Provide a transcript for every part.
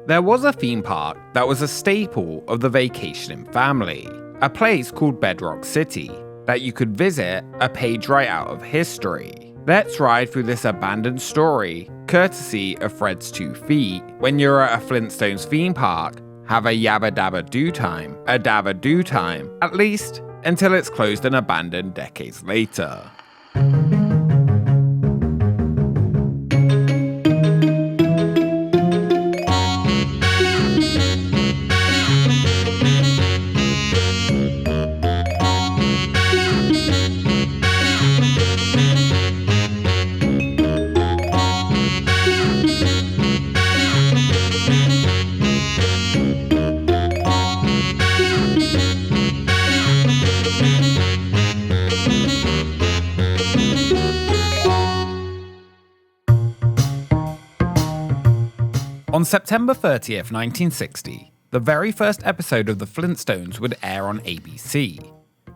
There was a theme park that was a staple of the vacationing family, a place called Bedrock City that you could visit a page right out of history. Let's ride through this abandoned story, courtesy of Fred's 2 Feet. When you're at a Flintstones theme park, have a yabba dabba do time, a dabba do time, at least until it's closed and abandoned decades later. On September 30th, 1960, the very first episode of The Flintstones would air on ABC.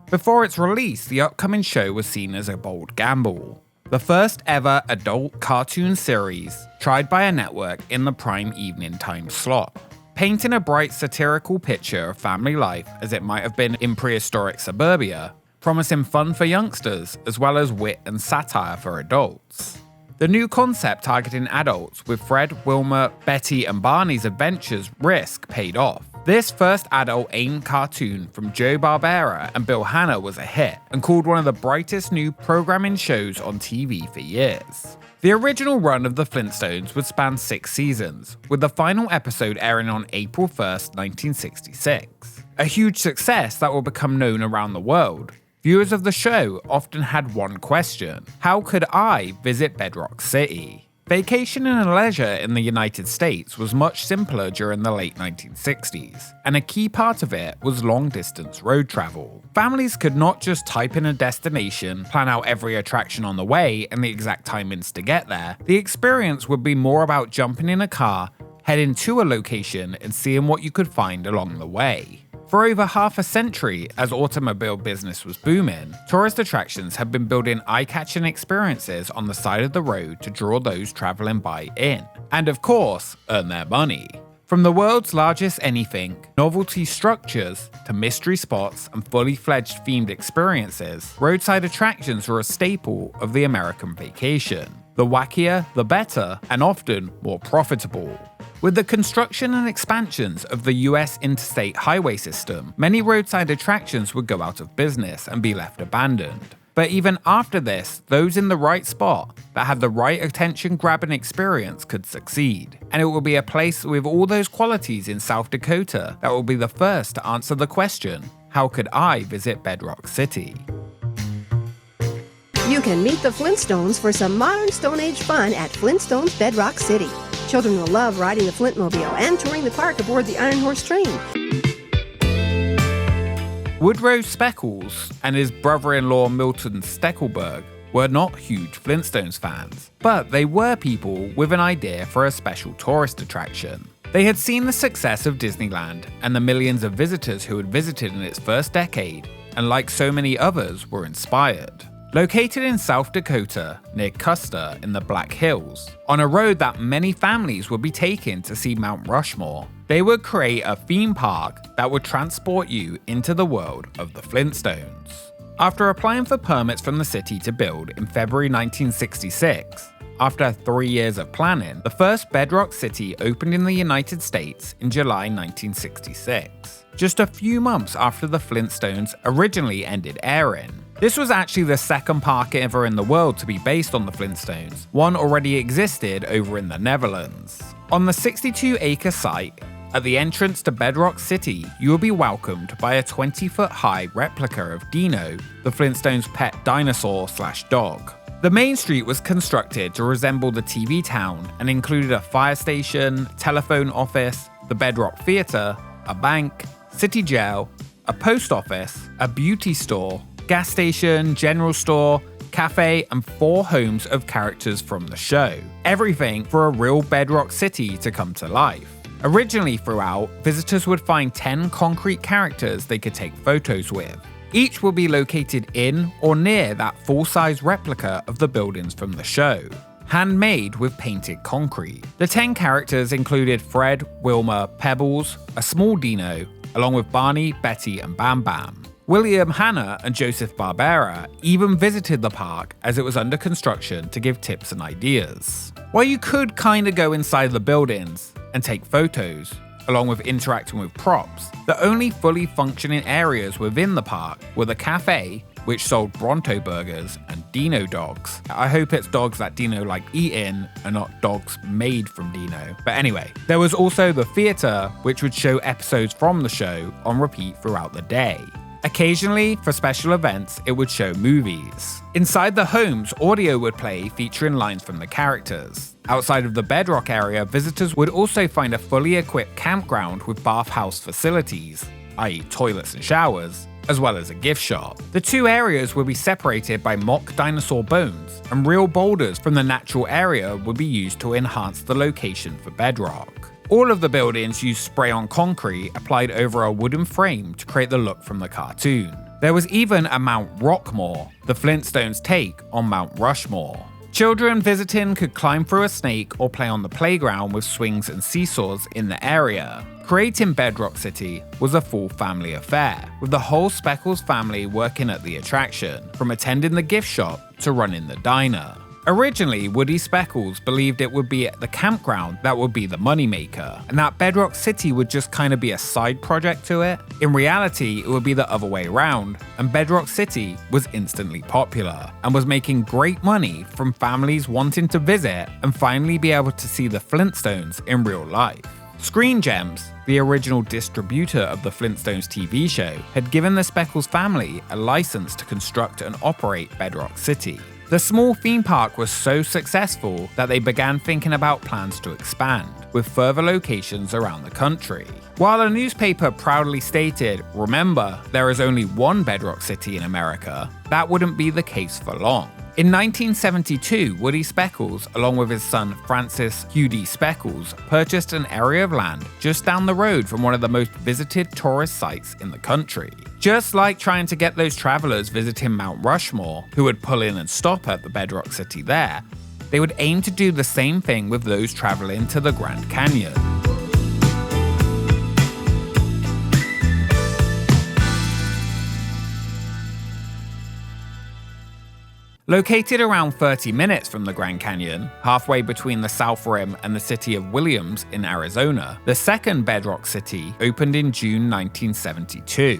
Before its release, the upcoming show was seen as a bold gamble. The first ever adult cartoon series tried by a network in the prime evening time slot, painting a bright satirical picture of family life as it might have been in prehistoric suburbia, promising fun for youngsters as well as wit and satire for adults. The new concept targeting adults with Fred, Wilma, Betty and Barney's adventures risk paid off. This first adult aimed cartoon from Joe Barbera and Bill Hanna was a hit and called one of the brightest new programming shows on TV for years. The original run of The Flintstones would span 6 seasons, with the final episode airing on April 1st, 1966. A huge success that will become known around the world. Viewers of the show often had one question: how could I visit Bedrock City? Vacation and leisure in the United States was much simpler during the late 1960s, and a key part of it was long-distance road travel. Families could not just type in a destination, plan out every attraction on the way, and the exact timings to get there. The experience would be more about jumping in a car, heading to a location, and seeing what you could find along the way. For over half a century, as automobile business was booming, tourist attractions have been building eye-catching experiences on the side of the road to draw those traveling by in, and of course, earn their money. From the world's largest anything, novelty structures, to mystery spots and fully fledged themed experiences, roadside attractions are a staple of the American vacation. The wackier, the better, and often more profitable. With the construction and expansions of the US interstate highway system, many roadside attractions would go out of business and be left abandoned. But even after this, those in the right spot that had the right attention-grabbing experience could succeed. And it will be a place with all those qualities in South Dakota that will be the first to answer the question, how could I visit Bedrock City? You can meet the Flintstones for some modern Stone Age fun at Flintstones Bedrock City. Children will love riding the Flintmobile and touring the park aboard the Iron Horse train. Woodrow Speckles and his brother-in-law Milton Steckelberg were not huge Flintstones fans, but they were people with an idea for a special tourist attraction. They had seen the success of Disneyland and the millions of visitors who had visited in its first decade, and like so many others, were inspired. Located in South Dakota, near Custer in the Black Hills, on a road that many families would be taking to see Mount Rushmore, they would create a theme park that would transport you into the world of the Flintstones. After applying for permits from the city to build in February 1966, after 3 years of planning, the first Bedrock City opened in the United States in July 1966, just a few months after the Flintstones originally ended airing. This was actually the second park ever in the world to be based on the Flintstones. One already existed over in the Netherlands. On the 62-acre site, at the entrance to Bedrock City, you will be welcomed by a 20-foot-high replica of Dino, the Flintstones' pet dinosaur/dog. The main street was constructed to resemble the TV town and included a fire station, telephone office, the Bedrock Theatre, a bank, city jail, a post office, a beauty store, gas station, general store, cafe, and 4 homes of characters from the show. Everything for a real Bedrock City to come to life. Originally throughout, visitors would find 10 concrete characters they could take photos with. Each will be located in or near that full-size replica of the buildings from the show. handmade with painted concrete. The 10 characters included Fred, Wilma, Pebbles, a small Dino, along with Barney, Betty, and Bam Bam. William Hanna and Joseph Barbera even visited the park as it was under construction to give tips and ideas. While you could kinda go inside the buildings and take photos, along with interacting with props, the only fully functioning areas within the park were the cafe, which sold Bronto burgers, and Dino dogs. I hope it's dogs that Dino liked eating and not dogs made from Dino. But anyway, there was also the theater, which would show episodes from the show on repeat throughout the day. Occasionally, for special events, it would show movies. Inside the homes, audio would play featuring lines from the characters. Outside of the Bedrock area, visitors would also find a fully equipped campground with bathhouse facilities, i.e. toilets and showers, as well as a gift shop. The two areas would be separated by mock dinosaur bones, and real boulders from the natural area would be used to enhance the location for Bedrock. All of the buildings used spray-on concrete applied over a wooden frame to create the look from the cartoon. There was even a Mount Rockmore, the Flintstones' take on Mount Rushmore. Children visiting could climb through a snake or play on the playground with swings and seesaws in the area. Creating Bedrock City was a full family affair, with the whole Speckles family working at the attraction, from attending the gift shop to running the diner. Originally, Woody Speckles believed it would be at the campground that would be the moneymaker, and that Bedrock City would just kind of be a side project to it. In reality, it would be the other way around, and Bedrock City was instantly popular, and was making great money from families wanting to visit and finally be able to see the Flintstones in real life. Screen Gems, the original distributor of the Flintstones TV show, had given the Speckles family a license to construct and operate Bedrock City. The small theme park was so successful that they began thinking about plans to expand, with further locations around the country. While a newspaper proudly stated, "Remember, there is only one Bedrock City in America," that wouldn't be the case for long. In 1972, Woody Speckles, along with his son Francis Hugh D. Speckles, purchased an area of land just down the road from one of the most visited tourist sites in the country. Just like trying to get those travelers visiting Mount Rushmore, who would pull in and stop at the Bedrock City there, they would aim to do the same thing with those traveling to the Grand Canyon. Located around 30 minutes from the Grand Canyon, halfway between the South Rim and the city of Williams in Arizona, the second Bedrock City opened in June 1972.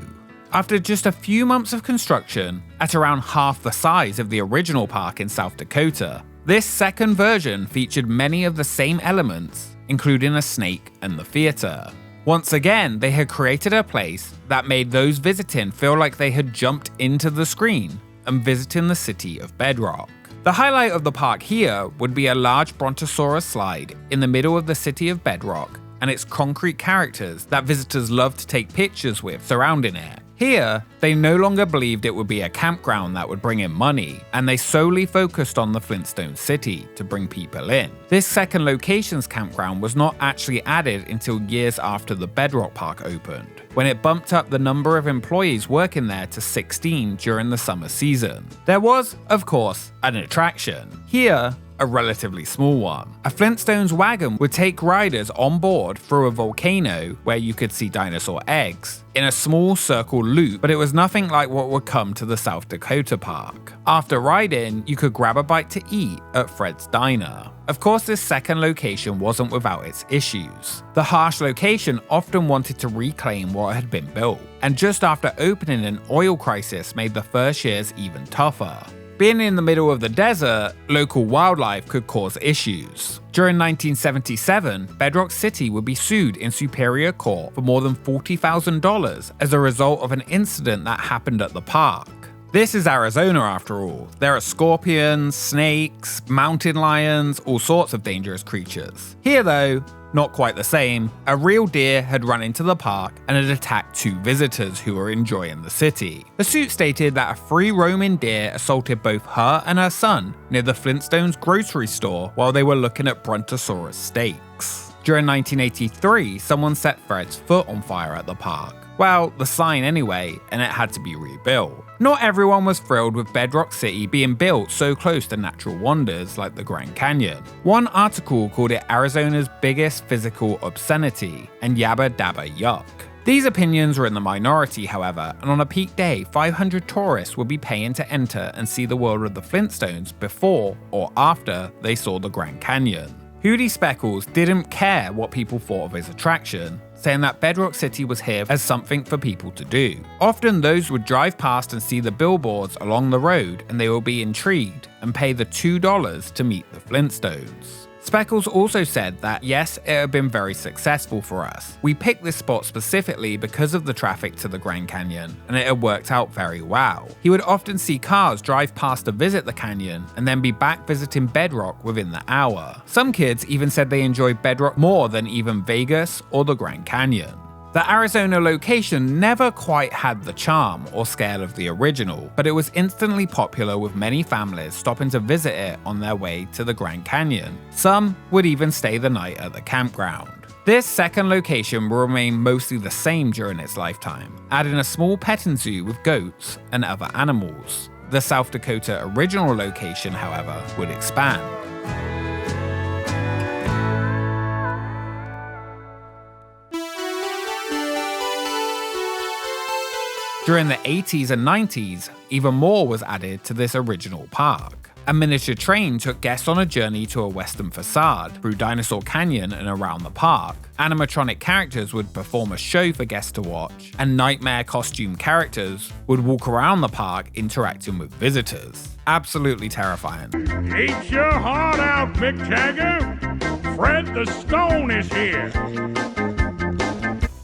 After just a few months of construction, at around half the size of the original park in South Dakota, this second version featured many of the same elements, including a snake and the theater. Once again, they had created a place that made those visiting feel like they had jumped into the screen and visiting the city of Bedrock. The highlight of the park here would be a large brontosaurus slide in the middle of the city of Bedrock and its concrete characters that visitors loved to take pictures with surrounding it. Here, they no longer believed it would be a campground that would bring in money, and they solely focused on the Flintstone City to bring people in. This second location's campground was not actually added until years after the Bedrock Park opened, when it bumped up the number of employees working there to 16 during the summer season. There was, of course, an attraction. Here, a relatively small one. A Flintstones wagon would take riders on board through a volcano where you could see dinosaur eggs in a small circle loop, but it was nothing like what would come to the South Dakota park. After riding, you could grab a bite to eat at Fred's Diner. Of course, this second location wasn't without its issues. The harsh location often wanted to reclaim what had been built, and just after opening, an oil crisis made the first years even tougher. Being in the middle of the desert, local wildlife could cause issues. During 1977, Bedrock City would be sued in Superior Court for more than $40,000 as a result of an incident that happened at the park. This is Arizona after all. There are scorpions, snakes, mountain lions, all sorts of dangerous creatures. Here though, not quite the same. A real deer had run into the park and had attacked two visitors who were enjoying the city. The suit stated that a free roaming deer assaulted both her and her son near the Flintstones grocery store while they were looking at brontosaurus steaks. During 1983, someone set Fred's foot on fire at the park. Well, the sign anyway, and it had to be rebuilt. Not everyone was thrilled with Bedrock City being built so close to natural wonders like the Grand Canyon. One article called it Arizona's biggest physical obscenity and yabba dabba yuck. These opinions were in the minority, however, and on a peak day, 500 tourists would be paying to enter and see the world of the Flintstones before or after they saw the Grand Canyon. Hootie Speckles didn't care what people thought of his attraction, saying that Bedrock City was here as something for people to do. Often those would drive past and see the billboards along the road and they would be intrigued and pay the $2 to meet the Flintstones. Speckles also said that yes, it had been very successful for us. We picked this spot specifically because of the traffic to the Grand Canyon, and it had worked out very well. He would often see cars drive past to visit the canyon and then be back visiting Bedrock within the hour. Some kids even said they enjoyed Bedrock more than even Vegas or the Grand Canyon. The Arizona location never quite had the charm or scale of the original, but it was instantly popular with many families stopping to visit it on their way to the Grand Canyon. Some would even stay the night at the campground. This second location will remain mostly the same during its lifetime, adding a small petting zoo with goats and other animals. The South Dakota original location, however, would expand. During the 80s and 90s, even more was added to this original park. A miniature train took guests on a journey to a western facade through Dinosaur Canyon and around the park. Animatronic characters would perform a show for guests to watch, and nightmare costume characters would walk around the park interacting with visitors. Absolutely terrifying. Eat your heart out, Mick Jagger! Fred the Stone is here!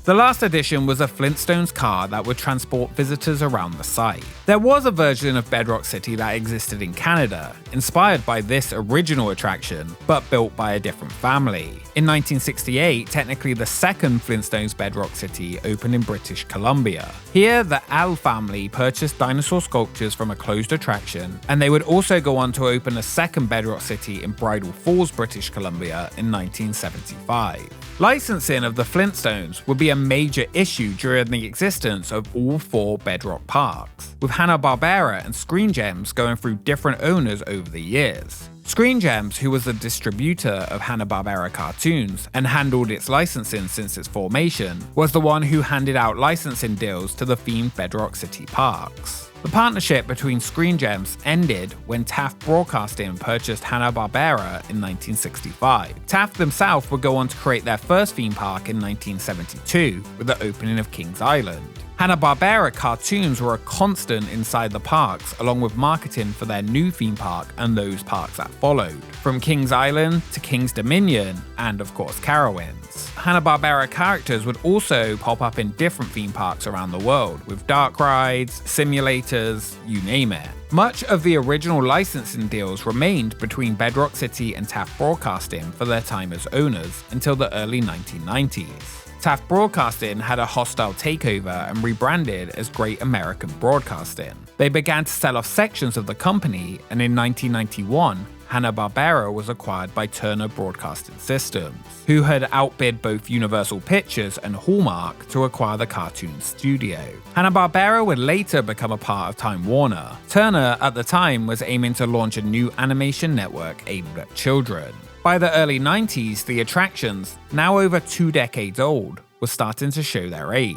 The last addition was a Flintstones car that would transport visitors around the site. There was a version of Bedrock City that existed in Canada, inspired by this original attraction, but built by a different family. In 1968, technically the second Flintstones Bedrock City opened in British Columbia. Here, the Al family purchased dinosaur sculptures from a closed attraction, and they would also go on to open a second Bedrock City in Bridal Falls, British Columbia in 1975. Licensing of the Flintstones would be a major issue during the existence of all four Bedrock parks, with Hanna-Barbera and Screen Gems going through different owners over the years. Screen Gems, who was the distributor of Hanna-Barbera cartoons and handled its licensing since its formation, was the one who handed out licensing deals to the themed Bedrock City parks. The partnership between Screen Gems ended when Taft Broadcasting purchased Hanna-Barbera in 1965. Taft themselves would go on to create their first theme park in 1972 with the opening of Kings Island. Hanna-Barbera cartoons were a constant inside the parks, along with marketing for their new theme park and those parks that followed, from Kings Island to King's Dominion and of course Carowinds. Hanna-Barbera characters would also pop up in different theme parks around the world, with dark rides, simulators, you name it. Much of the original licensing deals remained between Bedrock City and Taft Broadcasting for their time as owners until the early 1990s. Taft Broadcasting had a hostile takeover and rebranded as Great American Broadcasting. They began to sell off sections of the company, and in 1991, Hanna-Barbera was acquired by Turner Broadcasting Systems, who had outbid both Universal Pictures and Hallmark to acquire the cartoon studio. Hanna-Barbera would later become a part of Time Warner. Turner, at the time, was aiming to launch a new animation network aimed at children. By the early 90s, the attractions, now over 2 decades old, were starting to show their age.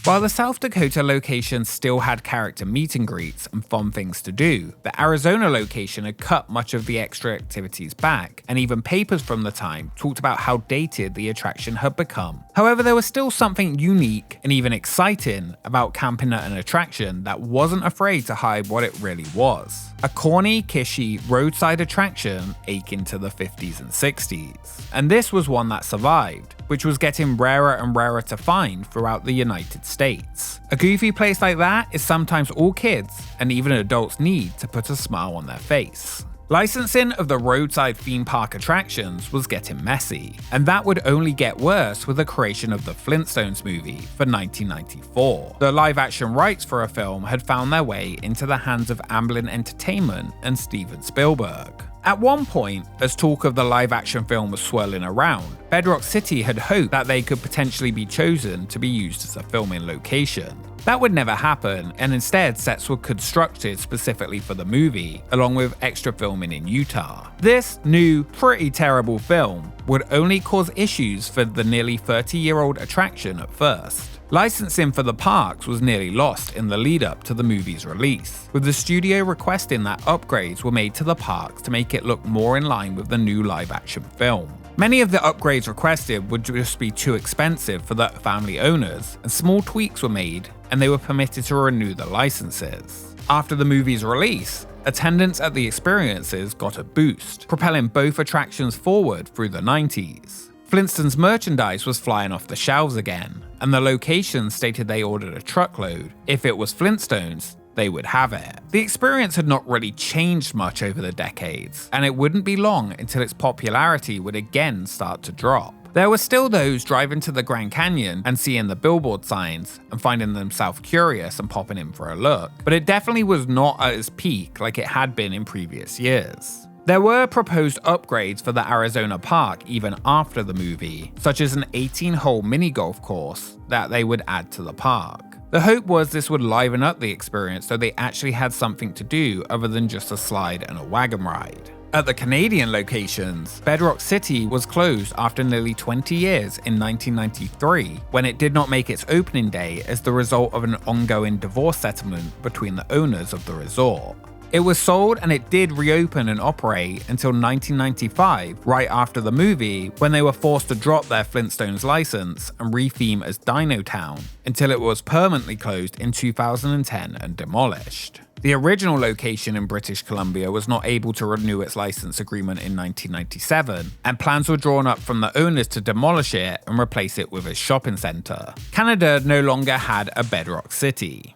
While the South Dakota location still had character meet and greets and fun things to do, the Arizona location had cut much of the extra activities back, and even papers from the time talked about how dated the attraction had become. However, there was still something unique and even exciting about camping at an attraction that wasn't afraid to hide what it really was. A corny, kishy roadside attraction akin to the 50s and 60s. And this was one that survived, which was getting rarer and rarer to find throughout the United States. A goofy place like that is sometimes all kids and even adults need to put a smile on their face. Licensing of the roadside theme park attractions was getting messy, and that would only get worse with the creation of the Flintstones movie for 1994. The live-action rights for a film had found their way into the hands of Amblin Entertainment and Steven Spielberg. At one point, as talk of the live-action film was swirling around, Bedrock City had hoped that they could potentially be chosen to be used as a filming location. That would never happen, and instead sets were constructed specifically for the movie, along with extra filming in Utah. This new, pretty terrible film would only cause issues for the nearly 30-year-old attraction at first. Licensing for the parks was nearly lost in the lead up to the movie's release, with the studio requesting that upgrades were made to the parks to make it look more in line with the new live-action film. Many of the upgrades requested would just be too expensive for the family owners, and small tweaks were made, and they were permitted to renew the licenses. After the movie's release, attendance at the experiences got a boost, propelling both attractions forward through the 90s. Flintstones merchandise was flying off the shelves again, and the location stated they ordered a truckload. If it was Flintstones, they would have it. The experience had not really changed much over the decades, and it wouldn't be long until its popularity would again start to drop. There were still those driving to the Grand Canyon and seeing the billboard signs and finding themselves curious and popping in for a look, but it definitely was not at its peak like it had been in previous years. There were proposed upgrades for the Arizona park even after the movie, such as an 18-hole mini golf course that they would add to the park. The hope was this would liven up the experience so they actually had something to do other than just a slide and a wagon ride. At the Canadian locations, Bedrock City was closed after nearly 20 years in 1993, when it did not make its opening day as the result of an ongoing divorce settlement between the owners of the resort. It was sold and it did reopen and operate until 1995, right after the movie, when they were forced to drop their Flintstones license and retheme as Dino Town, until it was permanently closed in 2010 and demolished. The original location in British Columbia was not able to renew its license agreement in 1997, and plans were drawn up from the owners to demolish it and replace it with a shopping centre. Canada no longer had a Bedrock City.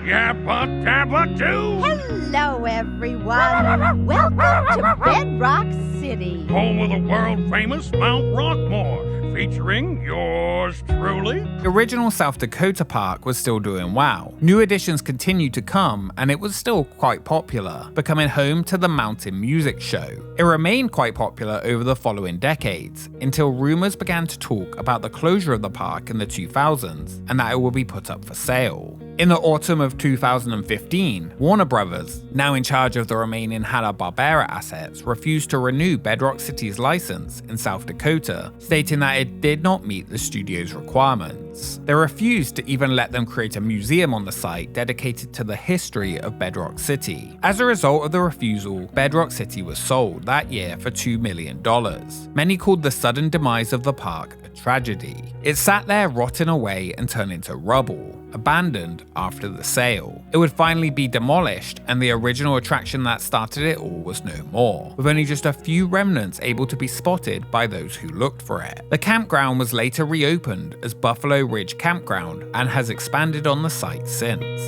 Yappa dabba doo! Hello, everyone. Welcome to Bedrock City. Home of the world-famous Mount Rockmore, featuring yours truly. The original South Dakota park was still doing well. New additions continued to come, and it was still quite popular, becoming home to the Mountain Music Show. It remained quite popular over the following decades, until rumors began to talk about the closure of the park in the 2000s, and that it would be put up for sale. In the autumn of 2015, Warner Brothers, now in charge of the remaining Hanna-Barbera assets, refused to renew Bedrock City's license in South Dakota, stating that it did not meet the studio's requirements. They refused to even let them create a museum on the site dedicated to the history of Bedrock City. As a result of the refusal, Bedrock City was sold that year for $2 million. Many called the sudden demise of the park a tragedy. It sat there rotting away and turned into rubble, abandoned after the sale. It would finally be demolished, and the original attraction that started it all was no more, with only just a few remnants able to be spotted by those who looked for it. The campground was later reopened as Buffalo Ridge Campground and has expanded on the site since.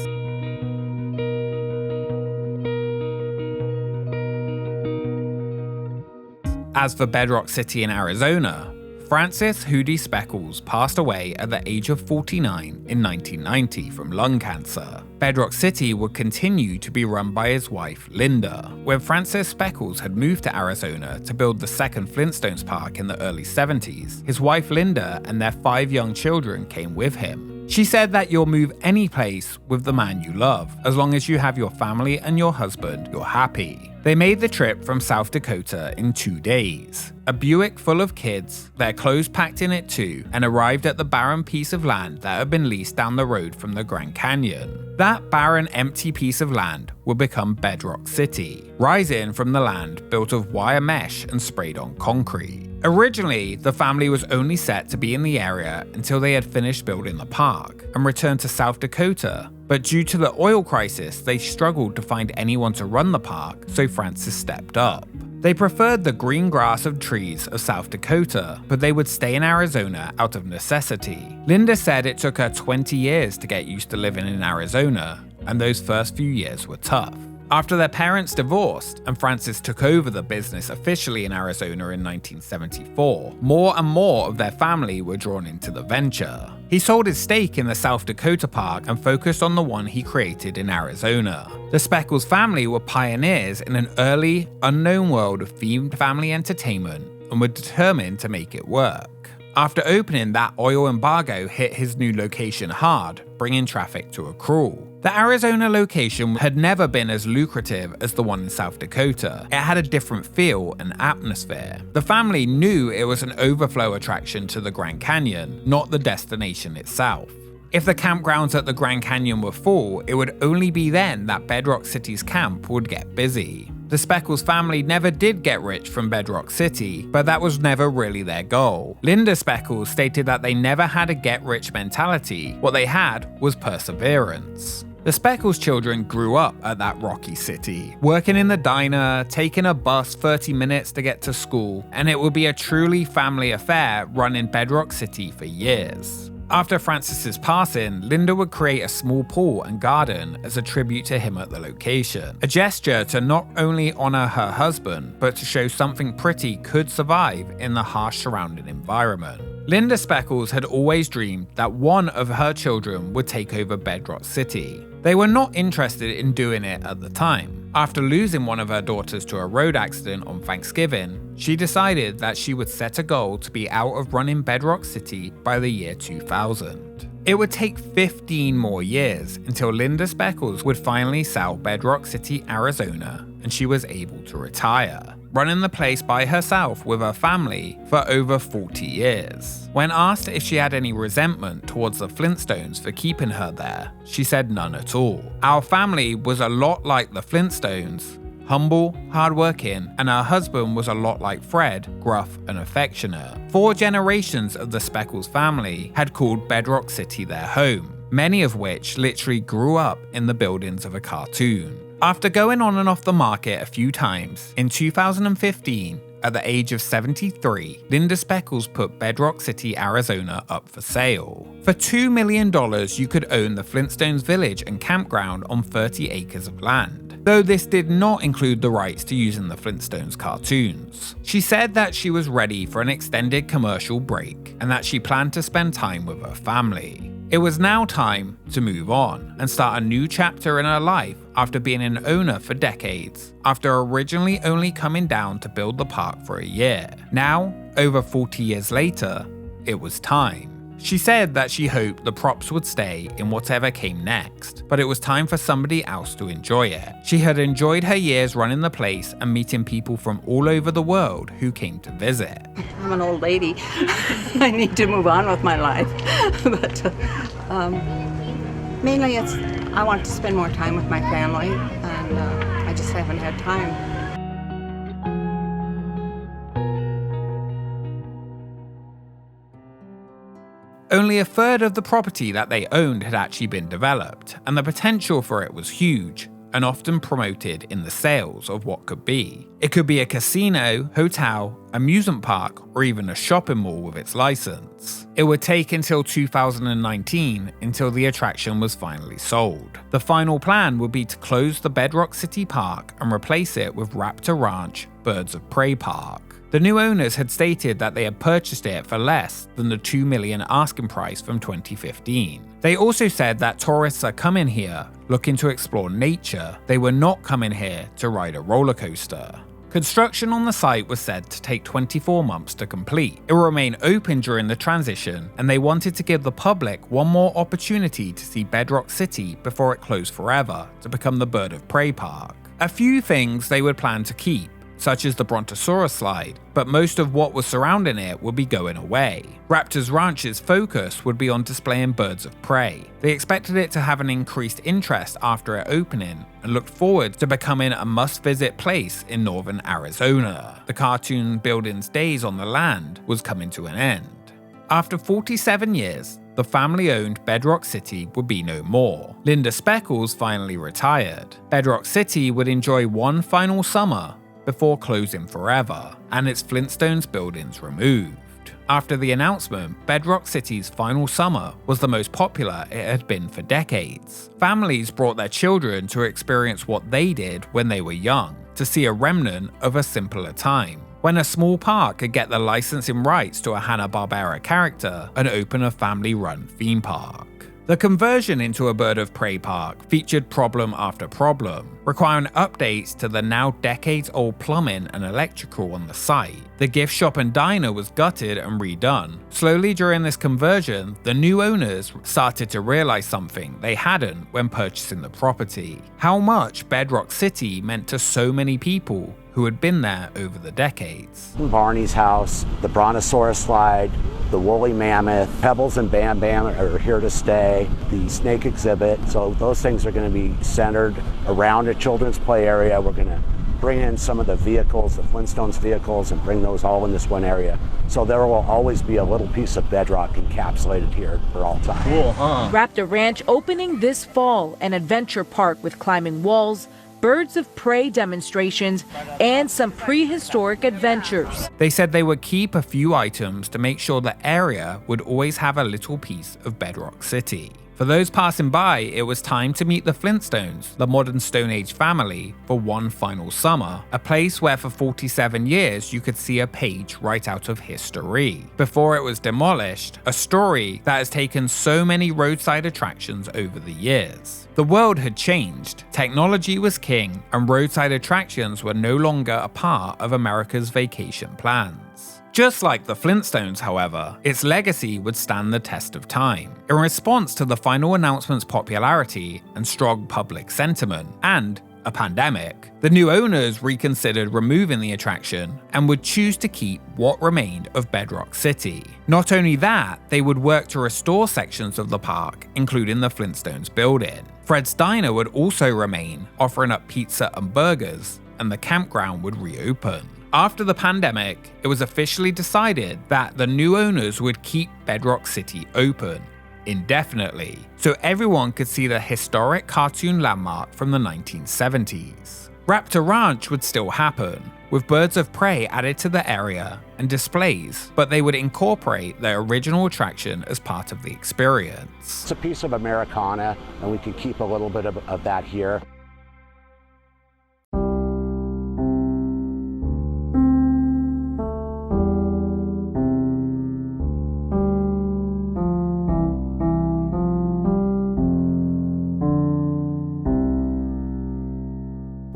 As for Bedrock City in Arizona, Francis Hootie Speckles passed away at the age of 49 in 1990 from lung cancer. Bedrock City would continue to be run by his wife, Linda. When Francis Speckles had moved to Arizona to build the second Flintstones park in the early 70s, his wife Linda and their 5 young children came with him. She said that you'll move any place with the man you love. As long as you have your family and your husband, you're happy. They made the trip from South Dakota in 2 days. A Buick full of kids, their clothes packed in it too, and arrived at the barren piece of land that had been leased down the road from the Grand Canyon. That barren, empty piece of land would become Bedrock City, rising from the land built of wire mesh and sprayed on concrete. Originally, the family was only set to be in the area until they had finished building the park and returned to South Dakota, but due to the oil crisis, they struggled to find anyone to run the park, so Francis stepped up. They preferred the green grass and trees of South Dakota, but they would stay in Arizona out of necessity. Linda said it took her 20 years to get used to living in Arizona, and those first few years were tough. After their parents divorced and Francis took over the business officially in Arizona in 1974, more and more of their family were drawn into the venture. He sold his stake in the South Dakota park and focused on the one he created in Arizona. The Speckles family were pioneers in an early, unknown world of themed family entertainment and were determined to make it work. After opening, that oil embargo hit his new location hard, bringing traffic to a crawl. The Arizona location had never been as lucrative as the one in South Dakota. It had a different feel and atmosphere. The family knew it was an overflow attraction to the Grand Canyon, not the destination itself. If the campgrounds at the Grand Canyon were full, it would only be then that Bedrock City's camp would get busy. The Speckles family never did get rich from Bedrock City, but that was never really their goal. Linda Speckles stated that they never had a get-rich mentality. What they had was perseverance. The Speckles children grew up at that rocky city, working in the diner, taking a bus 30 minutes to get to school, and it would be a truly family affair run in Bedrock City for years. After Francis's passing, Linda would create a small pool and garden as a tribute to him at the location. A gesture to not only honor her husband, but to show something pretty could survive in the harsh surrounding environment. Linda Speckles had always dreamed that one of her children would take over Bedrock City. They were not interested in doing it at the time. After losing one of her daughters to a road accident on Thanksgiving, she decided that she would set a goal to be out of running Bedrock City by the year 2000. It would take 15 more years until Linda Speckles would finally sell Bedrock City, Arizona, and she was able to retire, running the place by herself with her family for over 40 years. When asked if she had any resentment towards the Flintstones for keeping her there, she said none at all. Our family was a lot like the Flintstones, humble, hardworking, and her husband was a lot like Fred, gruff and affectionate. 4 generations of the Speckles family had called Bedrock City their home, many of which literally grew up in the buildings of a cartoon. After going on and off the market a few times, in 2015, at the age of 73, Linda Speckles put Bedrock City, Arizona up for sale. For $2 million, you could own the Flintstones village and campground on 30 acres of land, though this did not include the rights to using the Flintstones cartoons. She said that she was ready for an extended commercial break and that she planned to spend time with her family. It was now time to move on and start a new chapter in her life after being an owner for decades, after originally only coming down to build the park for a year. Now, over 40 years later, it was time. She said that she hoped the props would stay in whatever came next, but it was time for somebody else to enjoy it. She had enjoyed her years running the place and meeting people from all over the world who came to visit. I'm an old lady. I need to move on with my life. But mainly I want to spend more time with my family, and I just haven't had time. Only a third of the property that they owned had actually been developed, and the potential for it was huge, and often promoted in the sales of what could be. It could be a casino, hotel, amusement park, or even a shopping mall with its license. It would take until 2019 until the attraction was finally sold. The final plan would be to close the Bedrock City Park and replace it with Raptor Ranch Birds of Prey Park. The new owners had stated that they had purchased it for less than the $2 million asking price from 2015. They also said that tourists are coming here looking to explore nature. They were not coming here to ride a roller coaster. Construction on the site was said to take 24 months to complete. It will remain open during the transition, and they wanted to give the public one more opportunity to see Bedrock City before it closed forever to become the Bird of Prey Park. A few things they would plan to keep, such as the Brontosaurus slide, but most of what was surrounding it would be going away. Raptor's Ranch's focus would be on displaying birds of prey. They expected it to have an increased interest after it opening and looked forward to becoming a must-visit place in northern Arizona. The cartoon building's days on the land was coming to an end. After 47 years, the family-owned Bedrock City would be no more. Linda Speckles finally retired. Bedrock City would enjoy one final summer before closing forever, and its Flintstones buildings removed. After the announcement, Bedrock City's final summer was the most popular it had been for decades. Families brought their children to experience what they did when they were young, to see a remnant of a simpler time, when a small park could get the licensing rights to a Hanna-Barbera character and open a family-run theme park. The conversion into a bird of prey park featured problem after problem, requiring updates to the now decades-old plumbing and electrical on the site. The gift shop and diner was gutted and redone. Slowly during this conversion, the new owners started to realize something they hadn't when purchasing the property: how much Bedrock City meant to so many people who had been there over the decades. Barney's house, the Brontosaurus slide, the woolly mammoth, Pebbles and Bam Bam are here to stay, the snake exhibit. So those things are going to be centered around a children's play area. We're going to bring in some of the vehicles, the Flintstones vehicles, and bring those all in this one area. So there will always be a little piece of Bedrock encapsulated here for all time. Cool, huh? Raptor Ranch opening this fall, an adventure park with climbing walls, birds of prey demonstrations, and some prehistoric adventures. They said they would keep a few items to make sure the area would always have a little piece of Bedrock City. For those passing by, it was time to meet the Flintstones, the modern Stone Age family, for one final summer, a place where for 47 years you could see a page right out of history. Before it was demolished, a story that has taken so many roadside attractions over the years. The world had changed, technology was king, and roadside attractions were no longer a part of America's vacation plans. Just like the Flintstones, however, its legacy would stand the test of time. In response to the final announcement's popularity and strong public sentiment, and a pandemic, the new owners reconsidered removing the attraction and would choose to keep what remained of Bedrock City. Not only that, they would work to restore sections of the park, including the Flintstones building. Fred's Diner would also remain, offering up pizza and burgers, and the campground would reopen. After the pandemic, it was officially decided that the new owners would keep Bedrock City open indefinitely, so everyone could see the historic cartoon landmark from the 1970s. Raptor Ranch would still happen, with birds of prey added to the area and displays, but they would incorporate their original attraction as part of the experience. It's a piece of Americana, and we can keep a little bit of that here.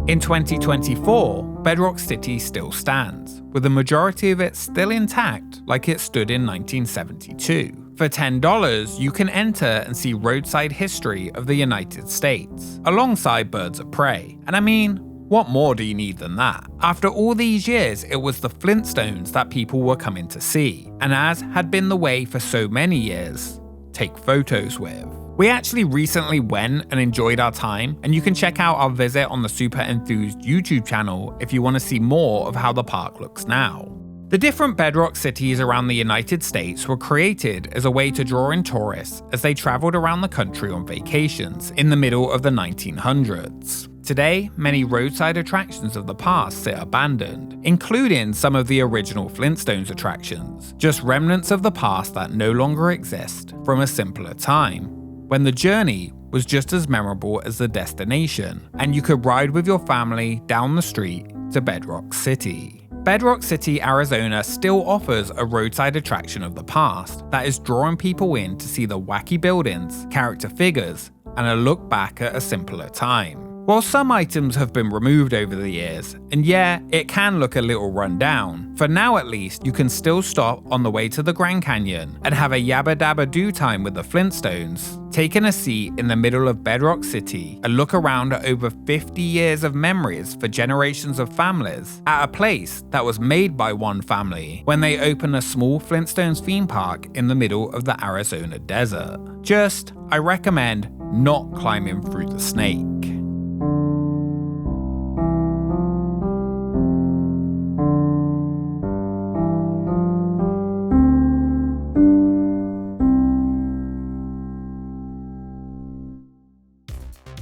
In 2024, Bedrock City still stands, with the majority of it still intact like it stood in 1972. For $10, you can enter and see roadside history of the United States, alongside birds of prey. And I mean, what more do you need than that? After all these years, it was the Flintstones that people were coming to see, and as had been the way for so many years, take photos with. We actually recently went and enjoyed our time, and you can check out our visit on the Super Enthused YouTube channel if you want to see more of how the park looks now. The different Bedrock cities around the United States were created as a way to draw in tourists as they traveled around the country on vacations in the middle of the 1900s. Today, many roadside attractions of the past sit abandoned, including some of the original Flintstones attractions, just remnants of the past that no longer exist from a simpler time, when the journey was just as memorable as the destination, and you could ride with your family down the street to Bedrock City. Bedrock City, Arizona still offers a roadside attraction of the past that is drawing people in to see the wacky buildings, character figures, and a look back at a simpler time. While some items have been removed over the years, and yeah, it can look a little run down, for now at least you can still stop on the way to the Grand Canyon and have a yabba dabba do time with the Flintstones, taking a seat in the middle of Bedrock City and look around at over 50 years of memories for generations of families at a place that was made by one family when they opened a small Flintstones theme park in the middle of the Arizona desert. Just, I recommend not climbing through the snake.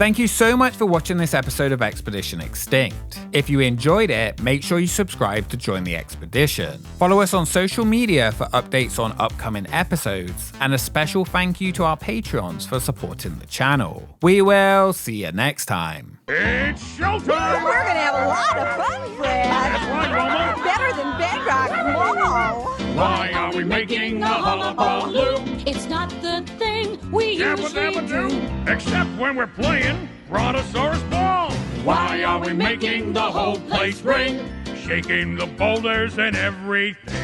Thank you so much for watching this episode of Expedition Extinct. If you enjoyed it, make sure you subscribe to join the expedition. Follow us on social media for updates on upcoming episodes, and a special thank you to our Patreons for supporting the channel. We will see you next time. It's showtime! We're gonna have a lot of fun, Fred. That's right, Roma. Better than Bedrock. Whoa! Why are we making a hullabaloo? It's not the thing we usually do. Except when we're playing Brontosaurus Ball. Why are we making the whole place ring? Shaking the boulders and everything.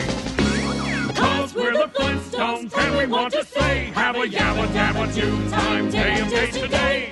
'Cause we're the Flintstones and we want to say, have a yabba dabba 2 time day of days today.